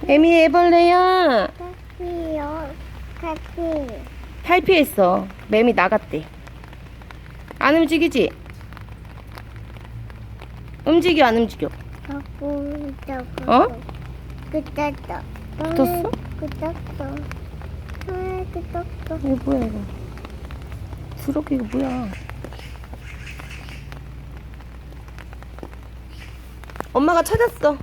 에미 애벌레야. 탈피요. 탈피. 탈피했어. 매미 나갔대. 안 움직이지? 움직여 안 움직여? 하고 저거. 어? 끝났다. 붙었어? 끝났어. 끝났어. 이거 뭐야 이거? 부럽게 이거 뭐야? 엄마가 찾았어.